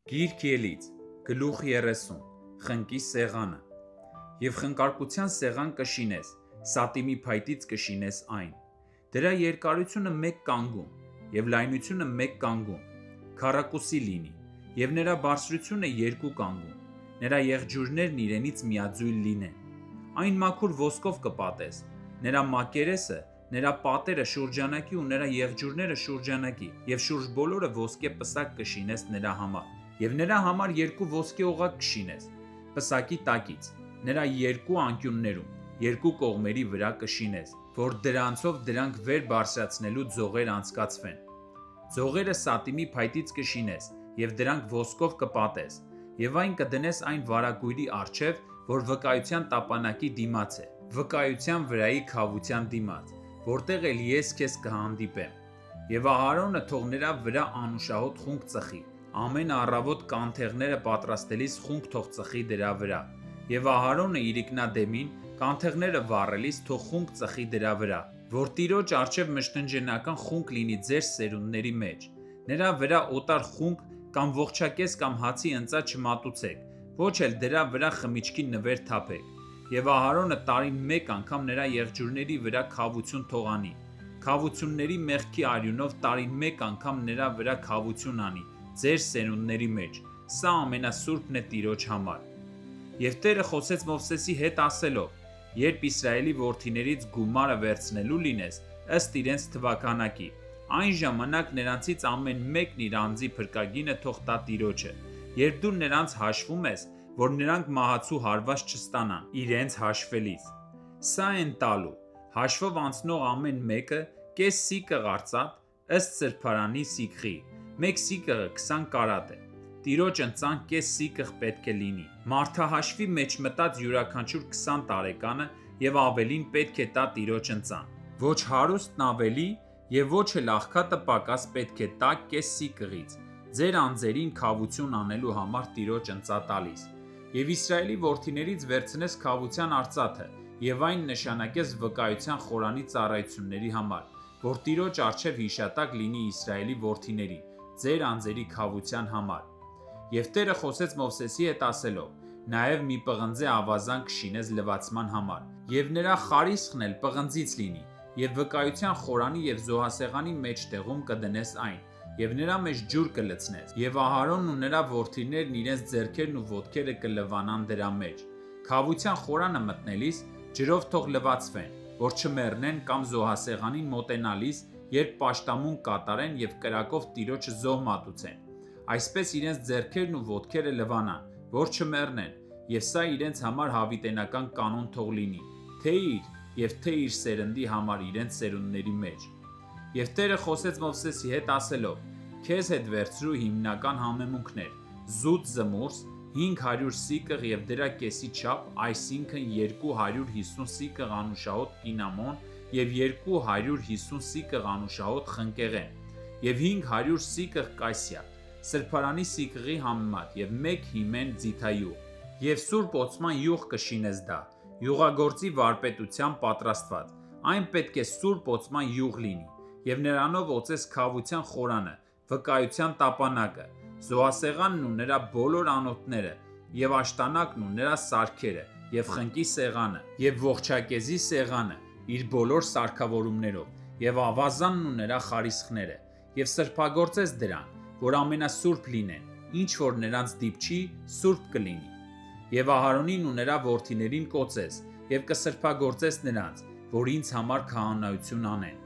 Գիրք ելից, գլուխ 30, խնկի սեղանը, և խնկարկության սեղան կշինես, սատիմի փայտից կշինես այն, դրա երկարությունը 1 կանգուն, և լայնությունը 1 կանգուն, քառակուսի լինի, և նրա բարձրությունը 2 կանգուն, նրա եղջյուրներն իրենից միաձույլ լինեն, այն մաքուր ոսկով կպատես, նրա մակերեսը, նրա պատերը շուրջանակի ու նրա եղջյուրները շուրջանակի, և շուրջ բոլորը ոսկե պսակ կշինես նրա համար, և նրա համար 2 ոսկե օղակ կշինես, պսակի տակից, նրա 2 անկյուններում, 2 կողմերի վրա կշինես, որ դրանցով դրանք վեր բարձրացնելու ձողեր անցկացվեն, ձողերը սատիմի փայտից կշինես, և դրանք ոսկով կպատես, և այն կդնես այն վարագույրի առջև, որ վկայության տապանակի դիմաց է, վկայության վրայի քավության դիմաց, որտեղ էլ ես քեզ կհանդիպեմ, և Ահարոնը թող նրա վրա անուշահոտ խունկ ծխի, ամեն առավոտ կանթեղները պատրաստելիս խունկ թող ծխի դրա վրա, և Ահարոնը իրիկնադեմին կանթեղները վառելիս թող խունկ ծխի դրա վրա, որ Տիրոջ առջև մշտնջենական խունկ լինի ձեր սերունդների մեջ, նրա վրա օտար խունկ կամ ողջակեզ կամ հացի ընծա չմատուցեք, ոչ էլ դրա վրա խմիչքի նվեր թափեք, և Ահարոնը տարին 1 անգամ նրա եղջյուրների վրա քավություն թող անի, քավությունների մեղքի արյունով տարին 1 անգամ նրա վրա քավություն անի ձեր սերունդների մեջ, սա ամենասուրբն է Տիրոջ համար, և Տերը խոսեց Մովսեսի հետ ասելով. երբ Իսրայելի որդիներից գումարը վերցնելու լինես, ըստ իրենց թվաքանակի, այն ժամանակ նրանցից ամեն մեկն իր անձի փրկագինը թող տա Տիրոջը, երբ դու նրանց հաշվում ես, որ նրանք մահացու հարված չստանան իրենց հաշվելիս, սա են տալու, հաշվով անցնող ամեն մեկը կես սիկղ արծաթ, ըստ սրբարանի սիկղի, 1 սիկղը 20 կարատ է, Տիրոջ ընծան կես սիկղ պետք է լինի, մարդահաշվի մեջ մտած յուրաքանչյուր 20 տարեկանը և ավելին պետք է տա Տիրոջ ընծան, ոչ հարուստն ավելի և ոչ էլ աղքատը պակաս պետք է տա կես սիկղից, ձեր անձերին քավություն անելու համար Տիրոջ ընծա տալիս, և Իսրայելի որդիներից վերցնես քավության արծաթը և այն նշանակես վկայության խորանի ծառայությունների համար, որ Տիրոջ առջև հիշատակ լինի Իսրայելի որդիների, ձեր անձերի քավության համար, և Տերը խոսեց Մովսեսի հետ ասելով. նաև մի պղնձե ավազան կշինես լվացման համար, և նրա խարիսխն էլ պղնձից լինի, և վկայության խորանի և զոհասեղանի մեջտեղում կդնես այն, և նրա մեջ ջուր կլցնես, և Ահարոնն ու նրա որդիներն իրենց ձեռքերն ու ոտքերը կլվանան դրա մեջ, քավության խորանը մտնելիս, ջրով թող լվացվեն, որ չմեռնեն կամ զոհասեղանին մոտենալիս, երբ պաշտամունք կատարեն և կրակով Տիրոջը զոհ մատուցեն, այսպես իրենց ձեռքերն ու ոտքերը լվանան, որ չմեռնեն, և սա իրենց համար հավիտենական կանոն թող լինի, թե իր և թե իր սերնդի համար իրենց սերունդների մեջ, և Տերը խոսեց Մովսեսի հետ ասելով. քեզ հետ վերցրու հիմնական համեմունքներ, զուտ զմուրս, 500 սիկղ և դրա կեսի չափ, այսինքն 250 սիկղ անուշահոտ կինամոն և 250 սիկղ անուշահոտ խնկեղեն, և 500 սիկղ կասիա, սրբարանի սիկղի համեմատ և 1 հիմեն ձիթայուղ, և սուրբ օծման յուղ կշինես դա, յուղագործի վարպետությամբ պատրաստված, այն պետք է սուրբ օծման յուղ լինի, և նրանով օծես քավության խորանը, վկայության տապանակը, զոհասեղանն ու նրա բոլոր անոթները, և աշտանակն ու նրա սարքերը, և խնկի սեղանը, և ողջակեզի սեղանը իր բոլոր սարքավորումներով, և ավազանն ու նրա խարիսխները, և սրբագործես դրան, որ ամենասուրբ լինեն, ինչ որ նրանց դիպչի, սուրբ կլինի, և Ահարոնին ու նրա որդիներին կոծես, և կսրբագործես նրանց, որ ինձ համար քահանայություն անեն,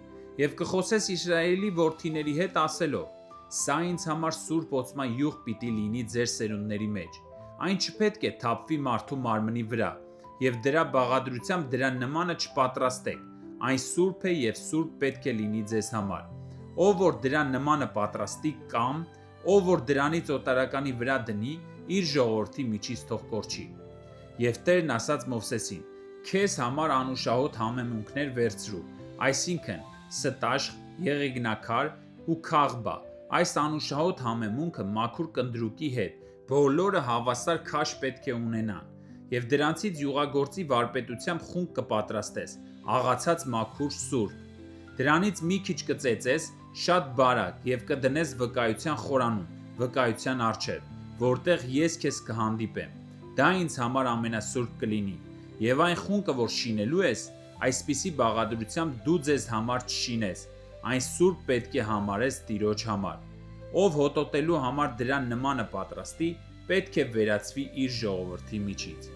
և կխոսես Իսրայելի որդիների հետ ասելով. սա ինձ համար սուրբ օծման յուղ պիտի լինի ձեր սերունդների մեջ, այն չպետք է թափվի մարդու մարմնի վրա, և դրա բաղադրությամբ դրա նմանը չպատրաստեք, այն սուրբ է և սուրբ պետք է լինի ձեզ համար, ով որ դրա նմանը պատրաստի կամ ով որ դրանից օտարականի վրա դնի, իր ժողովրդի միջից թող կորչի, և Տերն ասաց Մովսեսին. քեզ համար անուշահոտ համեմունքներ վերցրու, այսինքն ստաշղ, եղեգնաքար ու քաղբա, այս անուշահոտ համեմունքը մաքուր կնդրուկի հետ, բոլորը հավասար քաշ պետք է ունենան, և դրանցից յուղագործի վարպետությամբ խունկ կպատրաստես, աղացած մաքուր սուրբ, դրանից մի քիչ կծեծես, շատ բարակ և կդնես վկայության խորանում, վկայության առջև, որտեղ ես քեզ կհանդիպեմ։ Դա ինձ համար ամենասուրբ կլինի, եւ այն խունկը, որ շինելու ես, այսպիսի բաղադրությամբ դու ձեզ համար չշինես, այն սուրբ պետք է համարես Տիրոջ համար։ Ով հոտոտելու համար դրա նմանը պատրաստի, պետք է վերացվի իր ժողովրդի միջից։